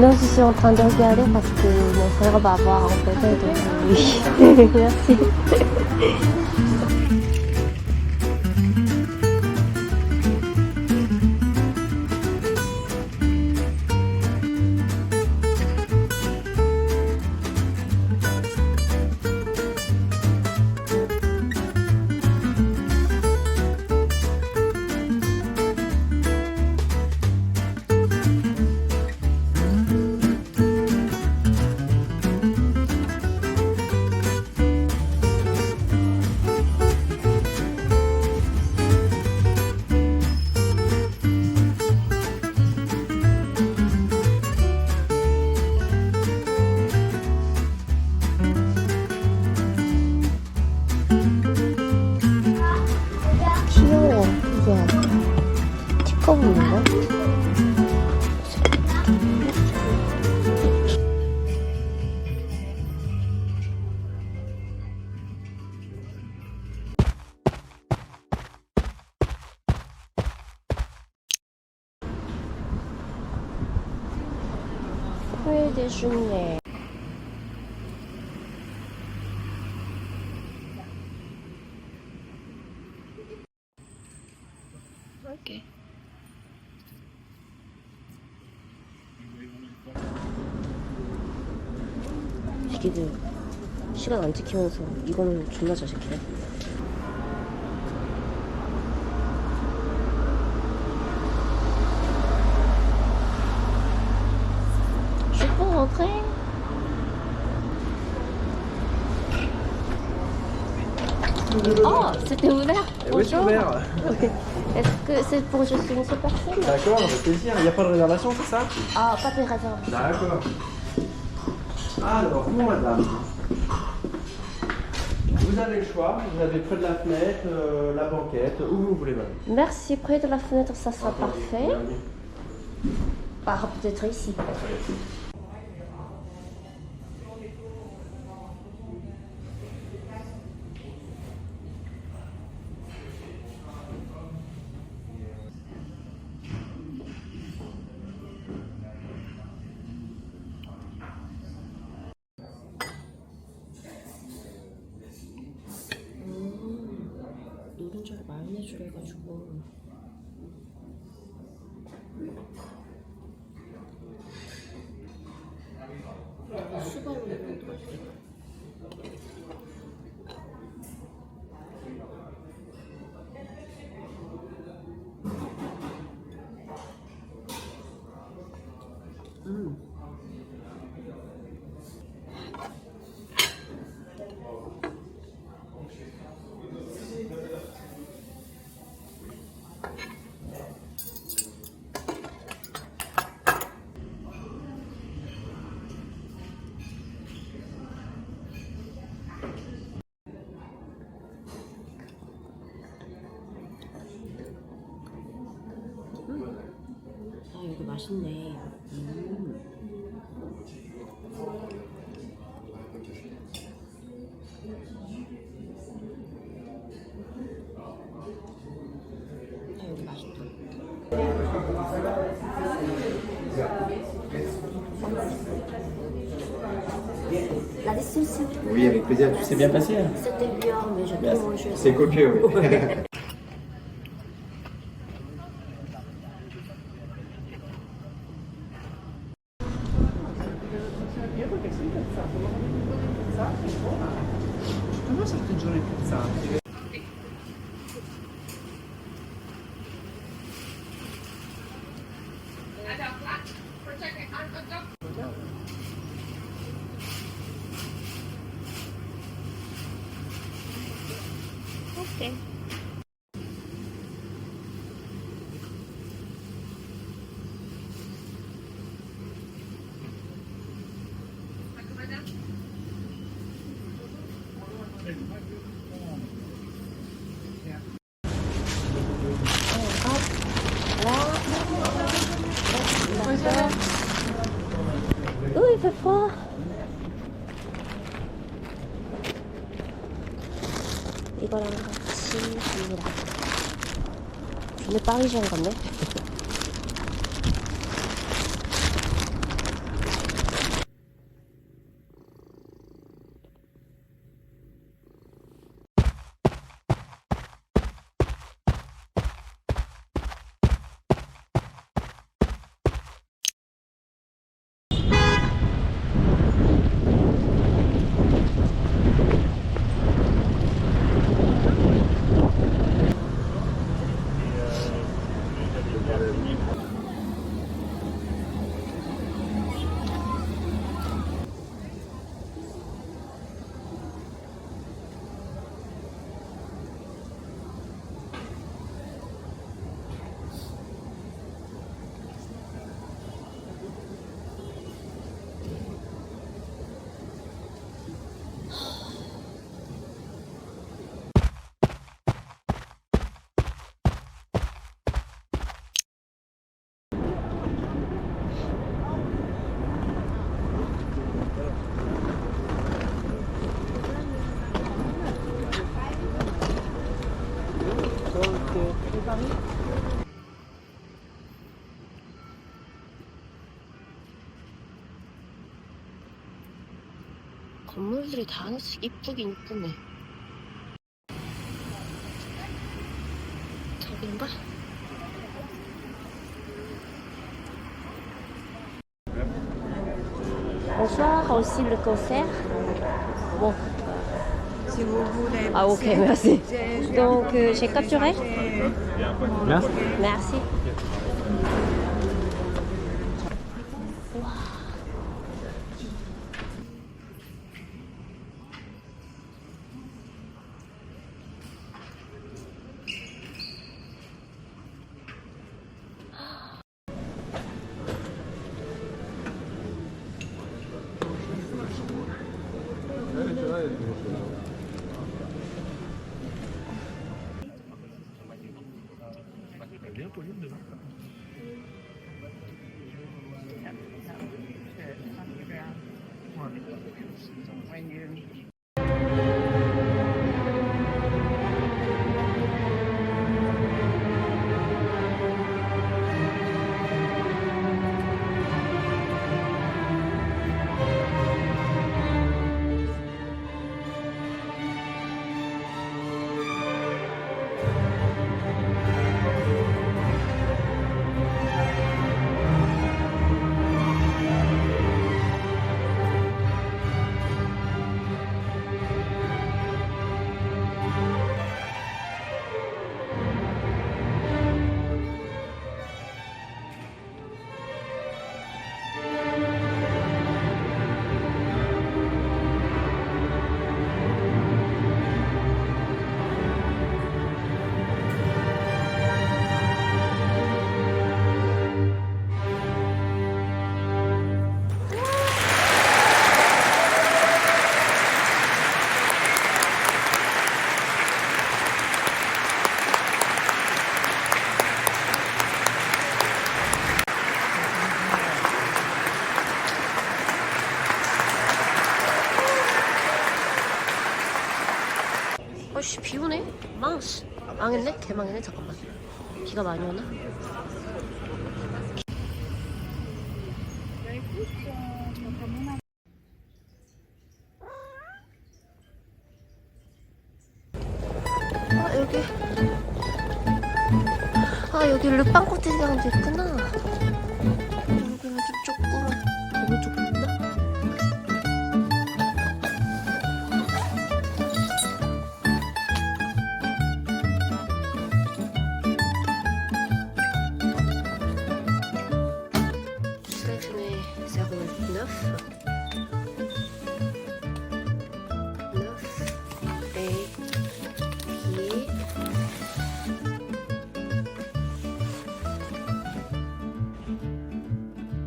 Non, je suis en train de regarder parce que mon frère va avoir un bébé, donc oui. Merci. 귀여워. 이게 티커블인가? 회 대신에 Okay. 애기들 시간 안 지키면서 이거는 존나 잘 지키네. Je peux rentrer? Oh, c'était ouvert. Oui, c'est Bonjour. ouvert. Est-ce que c'est pour juste une seule personne? D'accord, avec plaisir. Il n'y a pas de réservation, c'est ça? Ah, pas de réservation. D'accord. Alors, bon, madame. Vous avez le choix. Vous avez près de la fenêtre, la banquette, où vous voulez, madame. Merci, près de la fenêtre, ça sera parfait. Peut-être ici. 노른자를 마요네즈로 해가지고 수박으로 넣는 것도 맛있겠다. 아, 여기 맛있네. 아, 여기 맛있다. La destination. Oui, avec plaisir. Tout s'est bien passé? C'était bien, mais j'ai tout mangé. C'est copieux, oui. Come certe giorni pizzati? Okay. Oh, il fait froid. 이거랑 같이 갑니다. 근데 파리지안 같네. 건물들이 다 하나씩 이쁘긴 이쁘네. 저긴가? Bonsoir, aussi le concert. Bon. Si vous voulez. Ah ok, merci. Donc j'ai capturé. Merci. Merci. 어씨 비 오네? 망스 망했네? 개망했네. 잠깐만 비가 많이 오나? 아 여기 여기 르빵코티장도 있구나. 여기는 좀 좁구나. 너무 좁나? Sélectionnez 09 et pied.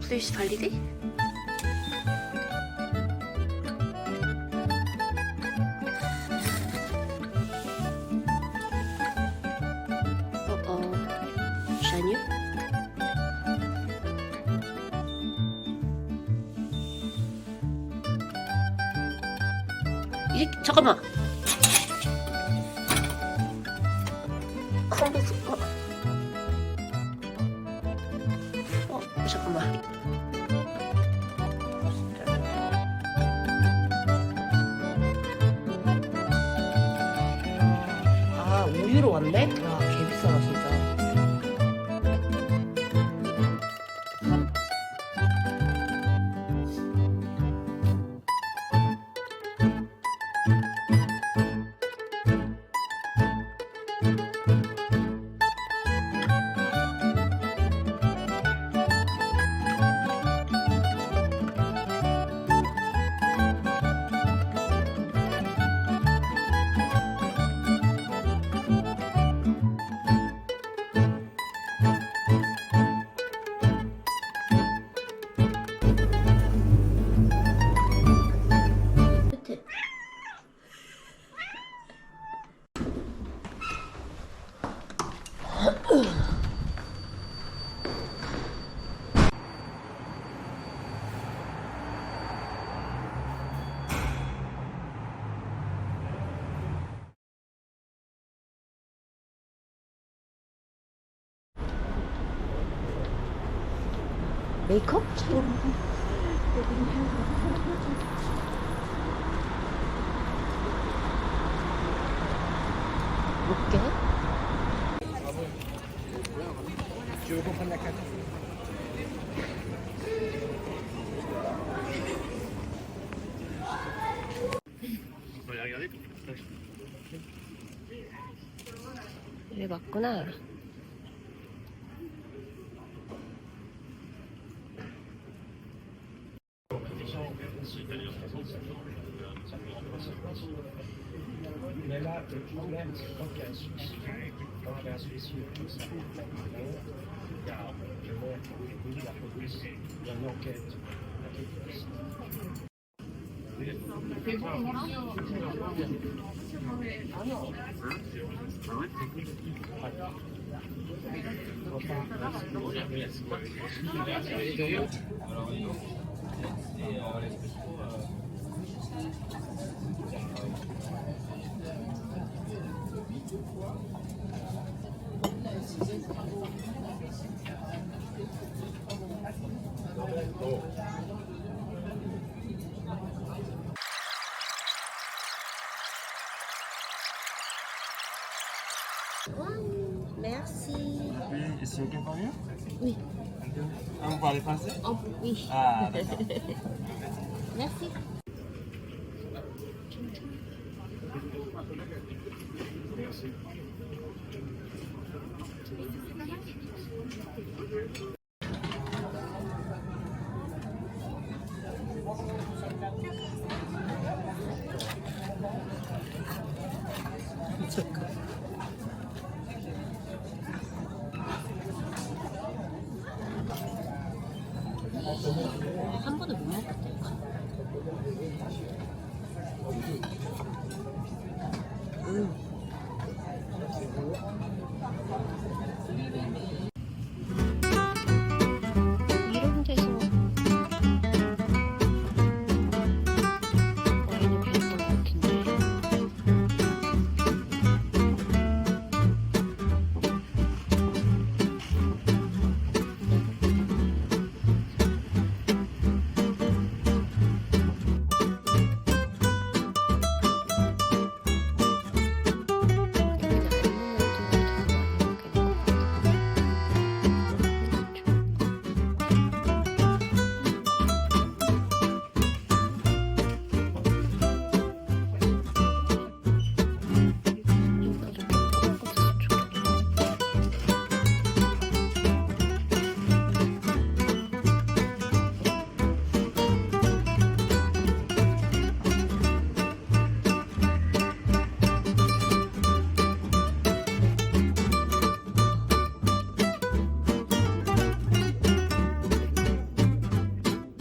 Plus validé. Chagnon. 잠깐만. 컴퓨터. 잠깐만. 아, 우유로 왔네? 와, 개 비싸다, 진짜. 메이크업? 볼게. 이게 맞구나. Mais là, le problème, c'est quand il y a un souci, quand il y a un souci, ça il y a le maire, la police, il y a une enquête. Merci. Oui, et c'est OK pour vous? Oui. Ah, vous parlez français? Oh, oui. Ah, d'accord. Merci. 한 번에 못 먹겠다 이거. 이런 데서 와인을 피웠던 것 같은데.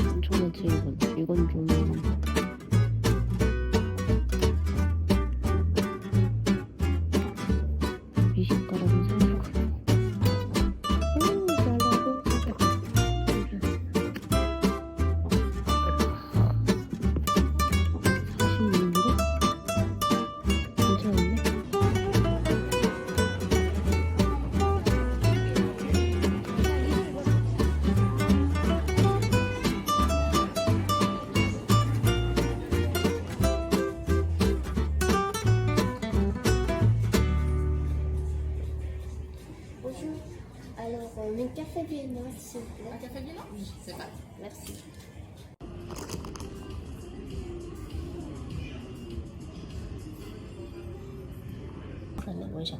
엄청나지 이건 좀 미식가라는 생각. 잘라고. 46유로? 괜찮은데? Bonjour. Alors, un café viennois, s'il vous plaît. Un café viennois? Oui, c'est ça. Merci. 그러네 원샷.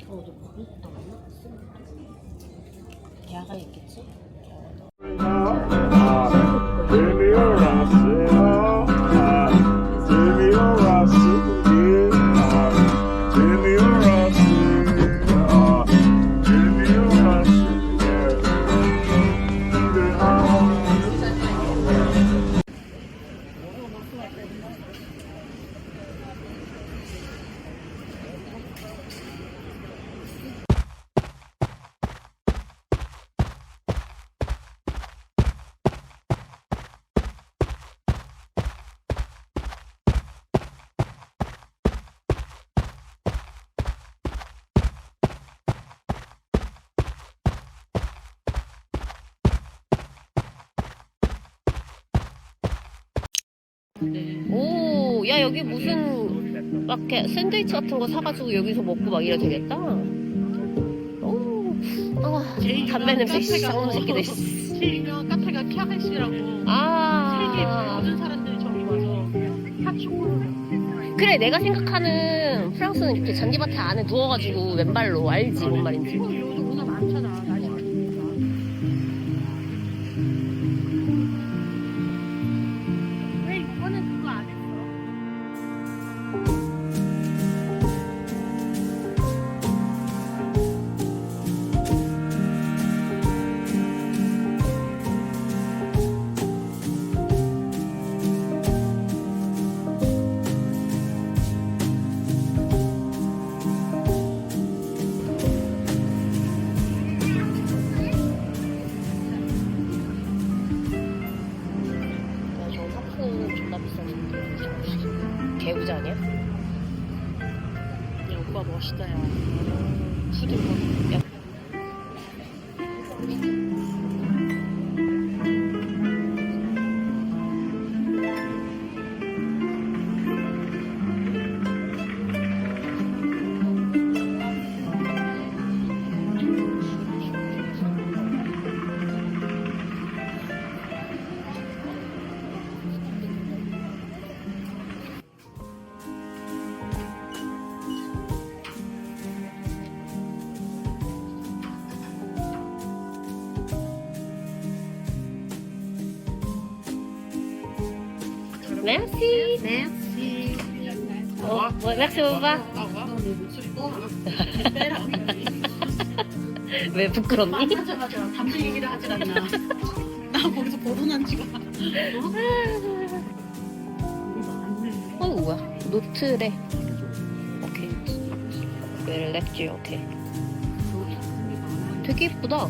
너 거기 있다 왔나? 대화가 있겠지? 오, 야 여기 무슨 막 이렇게 샌드위치 같은 거 사가지고 여기서 먹고 막 이래도 되겠다. 오, 담배 냄새 쌍놈 새끼들. 제일 유명한 카페가 캬베시라고. 세계 아, 모든 사람들이 저기 와서 핫초코를. 그래 내가 생각하는 프랑스는 이렇게 잔디밭에 안에 누워가지고 왼발로 알지 뭔 말인지. 여기 문화 많잖아. 날씨 좋으니까. 왜 이번엔 그거 안 했어? 야, 저 사프 존나 비싼데. 개부자 아니야? 야 오빠 멋있다 야. 푸드 뭐. 야. Merci. Merci. Merci 오빠. 왜 부끄럽니? 맞아. 담배 얘기를 하질 않나. 나 거기서 벗어난 지가. 어 뭐야? 노트래. 오케이. 멜렉지 오케이. 되게 예쁘다.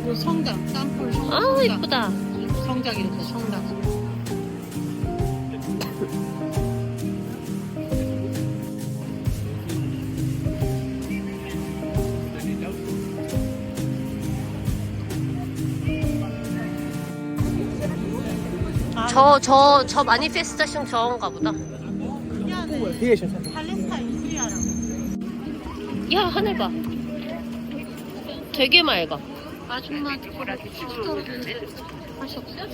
그 성당, 땅굴 성당. 아 예쁘다. 성당 이렇게 성당. 저 마니페스테이션 저건가 보다. 팔레스타인 시리아라고. 야 하늘 봐. 되게 맑아. 아줌마 저거라도 쭉 떨어지는데 맛이 없어요?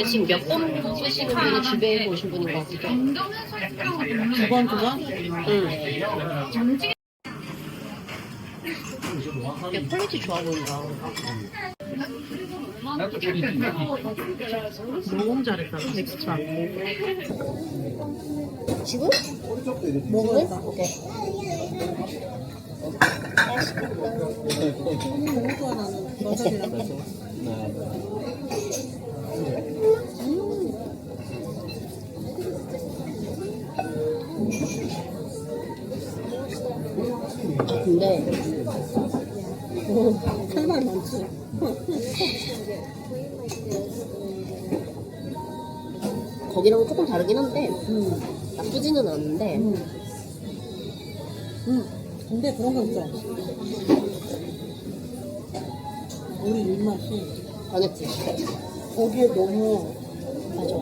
지금 몇 번 쓰시는 분이 주변에 오신 분인 것 같기도 하고. 두 번? 응. 야, 퀄리티 좋아 보인다. 너무 잘했다. 텍스처. 지금? 먹어야겠다. 오케이. 너무 좋아 나는. 버섯이랑. 근데 할 말 많지. 거기랑은 조금 다르긴 한데 나쁘지는 않은데 근데 그런 거 있죠. 우리 입맛이 당했지. 거기에 너무 맞아.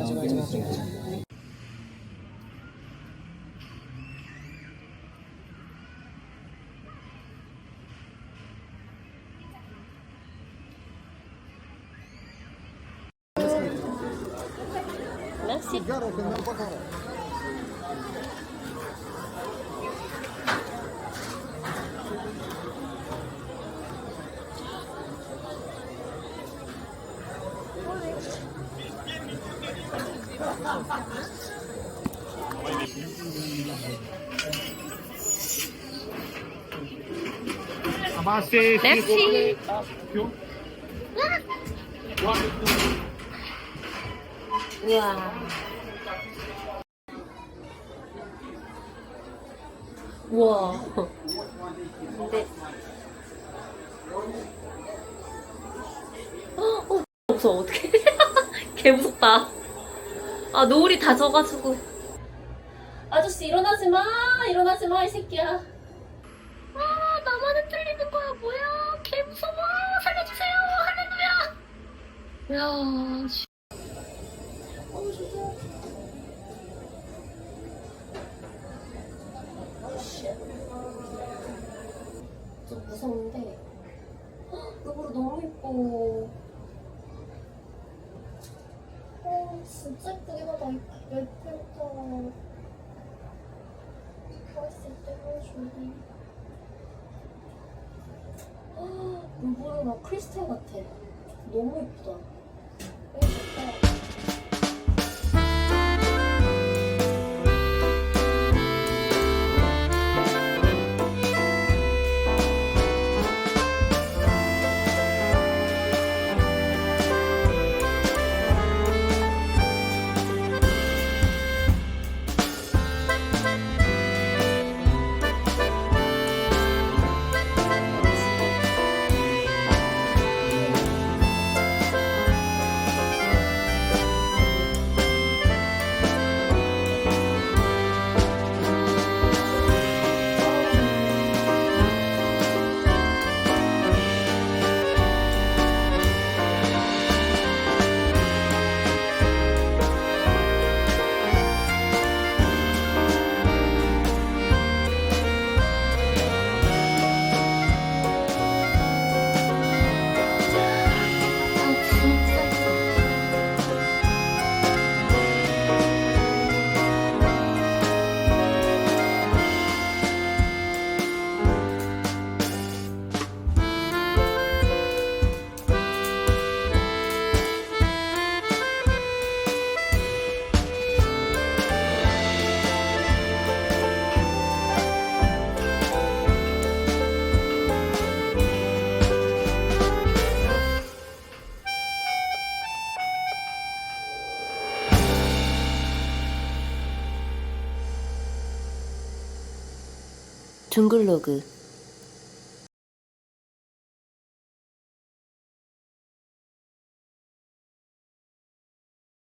Merci. Merci. 우와. 우와. 근데 무서워. 어떡해. 개 무섭다. 아, 노을이 다 져가지고. 아저씨 일어나지 마. 일어나지 마, 이 새끼야. 아, 나만 흔들리는 거야. 뭐야. 개 무서워. 살려주세요. 할렐루야. 야, 씨. 진짜. 좀 무서운데. 여보로 너무 예뻐. 진짜 예쁘긴 하다. 예쁘다. 멋있을 때 보여줄래. 루브르 막 크리스탈 같아. 너무 예쁘다. 예쁘다. 둥글로그